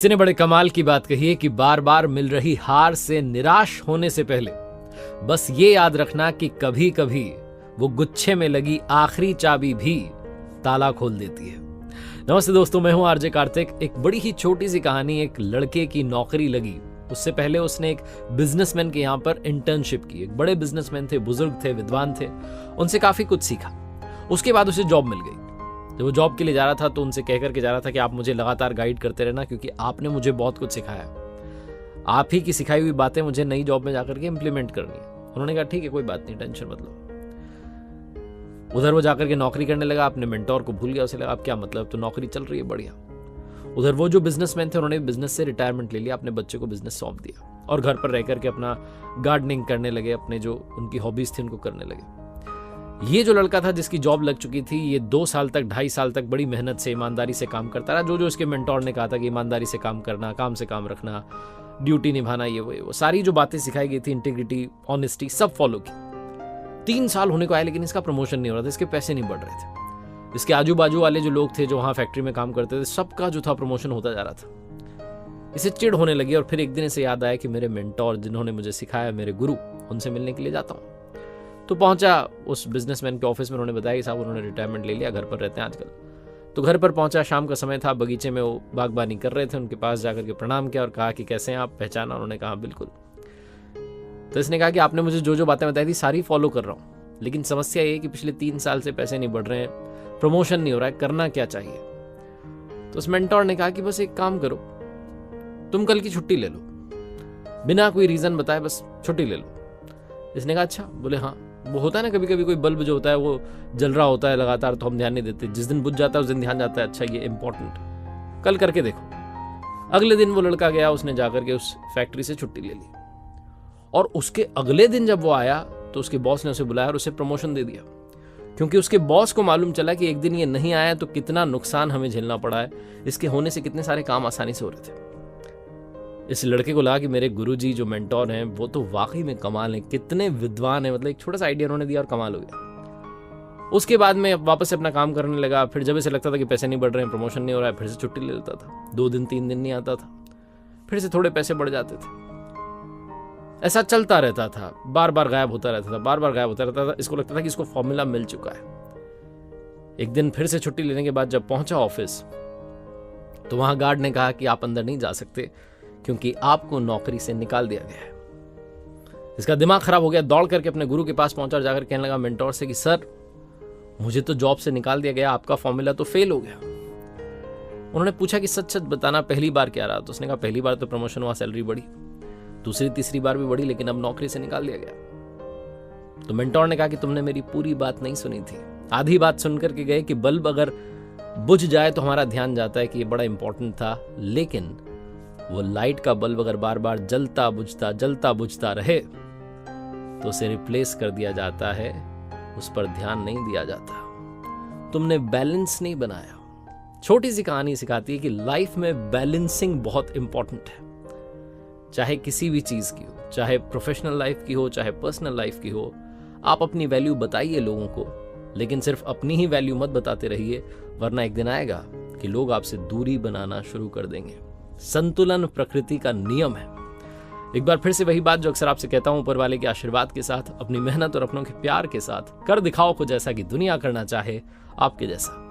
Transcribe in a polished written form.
किसी ने बड़े कमाल की बात कही है कि बार बार मिल रही हार से निराश होने से पहले बस ये याद रखना कि कभी कभी वो गुच्छे में लगी आखिरी चाबी भी ताला खोल देती है। नमस्ते दोस्तों, मैं हूं आरजे कार्तिक। एक बड़ी ही छोटी सी कहानी। एक लड़के की नौकरी लगी, उससे पहले उसने एक बिजनेसमैन के यहाँ पर इंटर्नशिप की। एक बड़े बिजनेसमैन थे, बुजुर्ग थे, विद्वान थे, उनसे काफी कुछ सीखा। उसके बाद उसे जॉब मिल गई। जब वो जॉब के लिए जा रहा था तो उनसे कह करके जा रहा था कि आप मुझे लगातार गाइड करते रहना, क्योंकि आपने मुझे बहुत कुछ सिखाया। आप ही की सिखाई हुई बातें मुझे नई जॉब में जाकर के इंप्लीमेंट करनी है। उन्होंने कहा ठीक है, कोई बात नहीं, टेंशन मत लो। उधर वो जाकर के नौकरी करने लगा, अपने मेंटोर को भूल गया। उसे लगा अब क्या मतलब, तो नौकरी चल रही है बढ़िया। उधर वो जो बिजनेसमैन थे, उन्होंने बिजनेस से रिटायरमेंट ले लिया, अपने बच्चे को बिजनेस सौंप दिया और घर पर रह करके अपना गार्डनिंग करने लगे, अपने जो उनकी हॉबीज थी उनको करने लगे। ये जो लड़का था जिसकी जॉब लग चुकी थी, ये 2 साल तक, 2.5 साल तक बड़ी मेहनत से, ईमानदारी से काम करता रहा। जो इसके मेंटोर ने कहा था कि ईमानदारी से काम करना, काम से काम रखना, ड्यूटी निभाना, ये वो सारी जो बातें सिखाई गई थी, इंटीग्रिटी, ऑनेस्टी, सब फॉलो की। 3 साल होने को आए लेकिन इसका प्रमोशन नहीं हो रहा था, इसके पैसे नहीं बढ़ रहे थे। इसके आजू बाजू वाले जो लोग थे, जो वहाँ फैक्ट्री में काम करते थे, सबका जो था प्रमोशन होता जा रहा था। इसे चिढ़ होने लगी और फिर एक दिन इसे याद आया कि मेरे मेंटोर, जिन्होंने मुझे सिखाया, मेरे गुरु, उनसे मिलने के लिए जाता हूँ। तो पहुंचा उस बिजनेसमैन के ऑफिस में। उन्होंने बताया कि साहब उन्होंने रिटायरमेंट ले लिया, घर पर रहते हैं आजकल। तो घर पर पहुंचा, शाम का समय था, बगीचे में वो बागबानी कर रहे थे। उनके पास जाकर के प्रणाम किया और कहा कि कैसे हैं आप, पहचाना? उन्होंने कहा बिल्कुल। तो इसने कहा कि आपने मुझे जो जो बातें बताई थी सारी फॉलो कर रहा हूँ, लेकिन समस्या ये है कि पिछले 3 साल से पैसे नहीं बढ़ रहे हैं, प्रमोशन नहीं हो रहा है, करना क्या चाहिए? तो उस मेंटोर ने कहा कि बस एक काम करो, तुम कल की छुट्टी ले लो, बिना कोई रीजन बताए बस छुट्टी ले लो। इसने कहा अच्छा। बोले हाँ, वो होता है ना कभी कभी कोई बल्ब जो होता है वो जल रहा होता है लगातार, तो हम ध्यान नहीं देते, जिस दिन बुझ जाता है उस दिन ध्यान जाता है, अच्छा ये इंपॉर्टेंट, कल करके देखो। अगले दिन वो लड़का गया, उसने जाकर के उस फैक्ट्री से छुट्टी ले ली। और उसके अगले दिन जब वो आया तो उसके बॉस ने उसे बुलाया और उसे प्रमोशन दे दिया, क्योंकि उसके बॉस को मालूम चला कि एक दिन ये नहीं आया तो कितना नुकसान हमें झेलना पड़ा है, इसके होने से कितने सारे काम आसानी से हो रहे थे। इस लड़के को लगा कि मेरे गुरुजी जो मेंटोर हैं वो तो वाकई में कमाल हैं, कितने विद्वान हैं, मतलब एक छोटा सा आइडिया उन्होंने दिया और कमाल हो गया। उसके बाद में वापस से अपना काम करने लगा। फिर जब इसे लगता था कि पैसे नहीं बढ़ रहे हैं, प्रमोशन नहीं हो रहा है, फिर से छुट्टी ले लेता था। 2 दिन 3 दिन नहीं आता था, फिर से थोड़े पैसे बढ़ जाते थे। ऐसा चलता रहता था, बार बार गायब होता रहता था, बार बार गायब होता रहता था। इसको लगता था कि इसको फॉर्मूला मिल चुका है। एक दिन फिर से छुट्टी लेने के बाद जब पहुंचा ऑफिस, तो वहां गार्ड ने कहा कि आप अंदर नहीं जा सकते, क्योंकि आपको नौकरी से निकाल दिया गया है। इसका दिमाग खराब हो गया, दौड़ करके अपने गुरु के पास पहुंचा और जाकर कहने लगा मेंटोर से कि सर, मुझे तो जॉब से निकाल दिया गया, आपका फॉर्मूला तो फेल हो गया। उन्होंने पूछा कि सच सच बताना, पहली बार क्या रहा? तो उसने कहा पहली बार तो प्रमोशन हुआ, सैलरी बढ़ी, दूसरी तीसरी बार भी बढ़ी, लेकिन अब नौकरी से निकाल दिया गया। तो मेंटोर ने कहा कि तुमने मेरी पूरी बात नहीं सुनी थी, आधी बात सुनकर के गए कि बल्ब अगर बुझ जाए तो हमारा ध्यान जाता है कि ये बड़ा इंपॉर्टेंट था, लेकिन वो लाइट का बल्ब अगर बार बार जलता बुझता रहे तो उसे रिप्लेस कर दिया जाता है, उस पर ध्यान नहीं दिया जाता। तुमने बैलेंस नहीं बनाया। छोटी सी कहानी सिखाती है कि लाइफ में बैलेंसिंग बहुत इंपॉर्टेंट है, चाहे किसी भी चीज की हो, चाहे प्रोफेशनल लाइफ की हो, चाहे पर्सनल लाइफ की हो। आप अपनी वैल्यू बताइए लोगों को, लेकिन सिर्फ अपनी ही वैल्यू मत बताते रहिए, वरना एक दिन आएगा कि लोग आपसे दूरी बनाना शुरू कर देंगे। संतुलन प्रकृति का नियम है। एक बार फिर से वही बात जो अक्सर आपसे कहता हूं, ऊपर वाले के आशीर्वाद के साथ, अपनी मेहनत और अपनों के प्यार के साथ कर दिखाओ कुछ ऐसा कि दुनिया करना चाहे आपके जैसा।